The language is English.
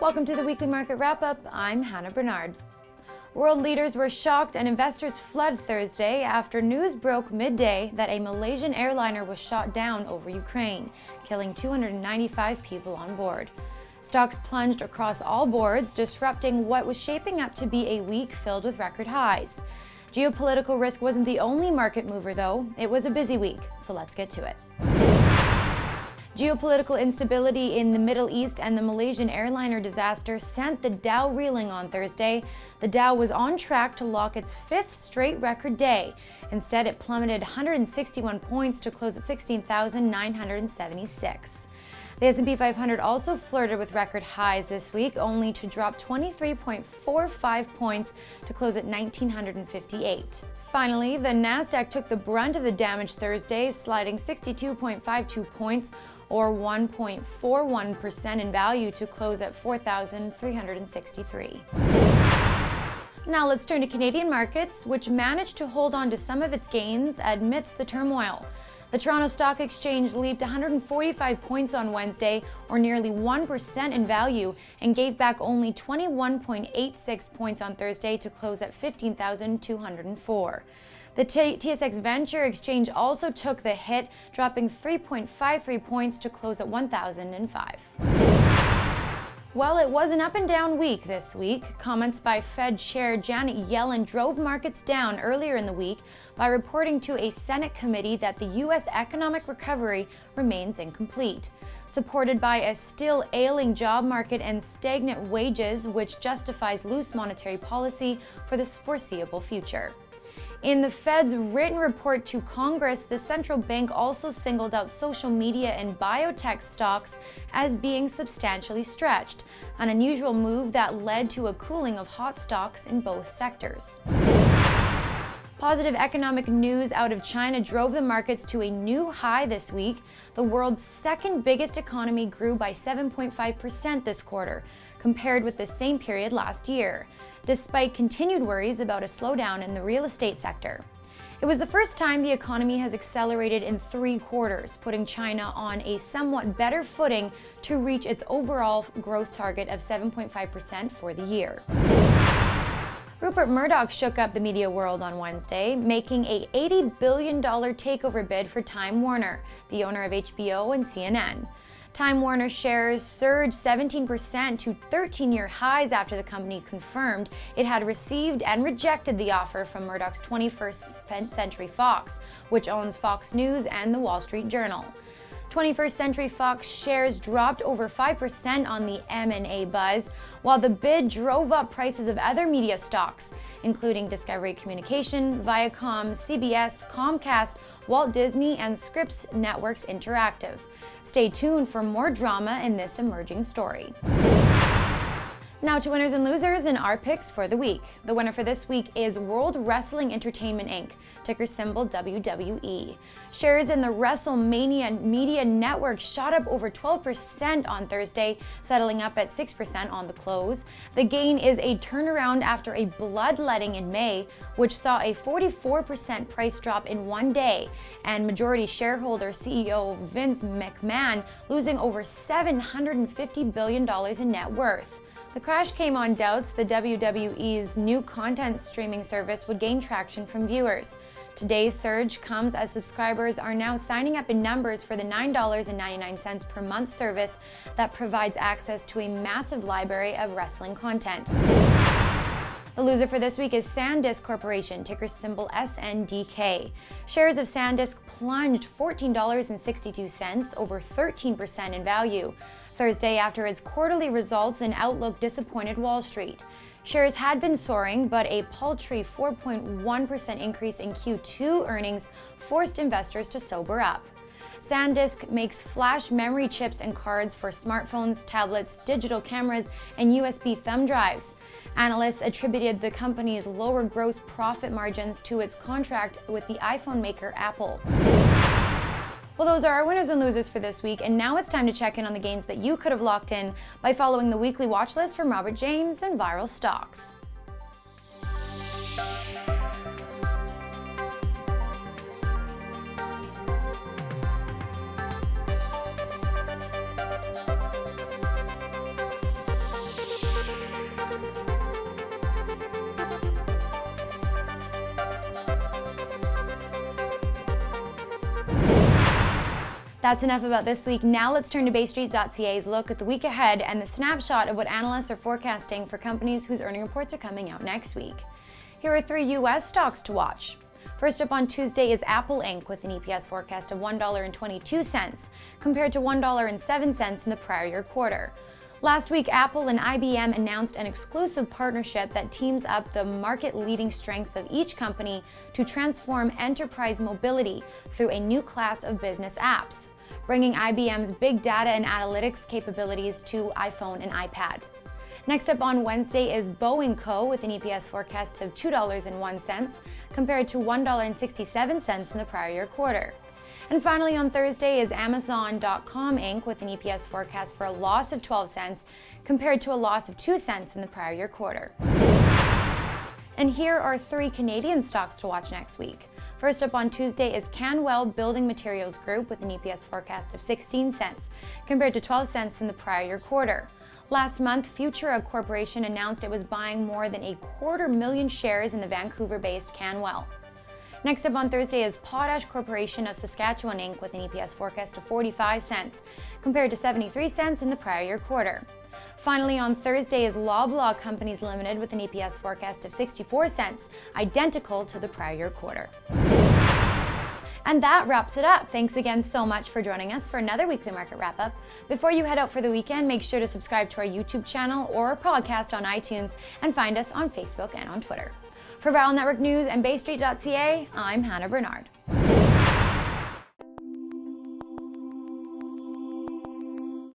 Welcome to the weekly market wrap-up. I'm Hannah Bernard. World leaders were shocked and investors fled Thursday after news broke midday that a Malaysian airliner was shot down over Ukraine, killing 295 people on board. Stocks plunged across all boards, disrupting what was shaping up to be a week filled with record highs. Geopolitical risk wasn't the only market mover, though. It was a busy week, so let's get to it. Geopolitical instability in the Middle East and the Malaysian airliner disaster sent the Dow reeling on Thursday. The Dow was on track to lock its fifth straight record day. Instead, it plummeted 161 points to close at 16,976. The S&P 500 also flirted with record highs this week, only to drop 23.45 points to close at 1,958. Finally, the Nasdaq took the brunt of the damage Thursday, sliding 62.52 points, or 1.41% in value, to close at 4,363. Now let's turn to Canadian markets, which managed to hold on to some of its gains amidst the turmoil. The Toronto Stock Exchange leaped 145 points on Wednesday, or nearly 1% in value, and gave back only 21.86 points on Thursday to close at 15,204. The TSX Venture Exchange also took the hit, dropping 3.53 points to close at 1,005. Well, it was an up-and-down week this week. Comments by Fed Chair Janet Yellen drove markets down earlier in the week by reporting to a Senate committee that the U.S. economic recovery remains incomplete, supported by a still ailing job market and stagnant wages, which justifies loose monetary policy for the foreseeable future. In the Fed's written report to Congress, the central bank also singled out social media and biotech stocks as being substantially stretched, an unusual move that led to a cooling of hot stocks in both sectors. Positive economic news out of China drove the markets to a new high this week. The world's second biggest economy grew by 7.5% this quarter, compared with the same period last year, despite continued worries about a slowdown in the real estate sector. It was the first time the economy has accelerated in 3 quarters, putting China on a somewhat better footing to reach its overall growth target of 7.5% for the year. Rupert Murdoch shook up the media world on Wednesday, making a $80 billion takeover bid for Time Warner, the owner of HBO and CNN. Time Warner shares surged 17% to 13-year highs after the company confirmed it had received and rejected the offer from Murdoch's 21st Century Fox, which owns Fox News and The Wall Street Journal. 21st Century Fox shares dropped over 5% on the M&A buzz, while the bid drove up prices of other media stocks, including Discovery Communication, Viacom, CBS, Comcast, Walt Disney, and Scripps Networks Interactive. Stay tuned for more drama in this emerging story. Now to winners and losers in our picks for the week. The winner for this week is World Wrestling Entertainment Inc., ticker symbol WWE. Shares in the WrestleMania Media Network shot up over 12% on Thursday, settling up at 6% on the close. The gain is a turnaround after a bloodletting in May, which saw a 44% price drop in one day, and majority shareholder CEO Vince McMahon losing over $750 billion in net worth. The crash came on doubts the WWE's new content streaming service would gain traction from viewers. Today's surge comes as subscribers are now signing up in numbers for the $9.99 per month service that provides access to a massive library of wrestling content. The loser for this week is SanDisk Corporation, ticker symbol SNDK. Shares of SanDisk plunged $14.62, over 13% in value, Thursday after its quarterly results and outlook disappointed Wall Street. Shares had been soaring, but a paltry 4.1% increase in Q2 earnings forced investors to sober up. SanDisk makes flash memory chips and cards for smartphones, tablets, digital cameras, and USB thumb drives. Analysts attributed the company's lower gross profit margins to its contract with the iPhone maker Apple. Well, those are our winners and losers for this week, and now it's time to check in on the gains that you could have locked in by following the weekly watch list from Robert James and Viral Stocks. That's enough about this week. Now let's turn to BayStreet.ca's look at the week ahead and the snapshot of what analysts are forecasting for companies whose earnings reports are coming out next week. Here are 3 U.S. stocks to watch. First up on Tuesday is Apple Inc. with an EPS forecast of $1.22 compared to $1.07 in the prior year quarter. Last week, Apple and IBM announced an exclusive partnership that teams up the market-leading strengths of each company to transform enterprise mobility through a new class of business apps, bringing IBM's big data and analytics capabilities to iPhone and iPad. Next up on Wednesday is Boeing Co. with an EPS forecast of $2.01 compared to $1.67 in the prior year quarter. And finally on Thursday is Amazon.com Inc. with an EPS forecast for a loss of 12 cents compared to a loss of 2 cents in the prior year quarter. And here are 3 Canadian stocks to watch next week. First up on Tuesday is Canwell Building Materials Group with an EPS forecast of 16 cents compared to 12 cents in the prior year quarter. Last month, Futura Corporation announced it was buying more than 250,000 shares in the Vancouver-based Canwell. Next up on Thursday is Potash Corporation of Saskatchewan Inc. with an EPS forecast of 45 cents compared to 73 cents in the prior year quarter. Finally on Thursday is Loblaw Companies Limited with an EPS forecast of 64 cents, identical to the prior year quarter. And that wraps it up. Thanks again so much for joining us for another weekly market wrap-up. Before you head out for the weekend, make sure to subscribe to our YouTube channel or podcast on iTunes and find us on Facebook and on Twitter. For Viral Network News and BayStreet.ca, I'm Hannah Bernard.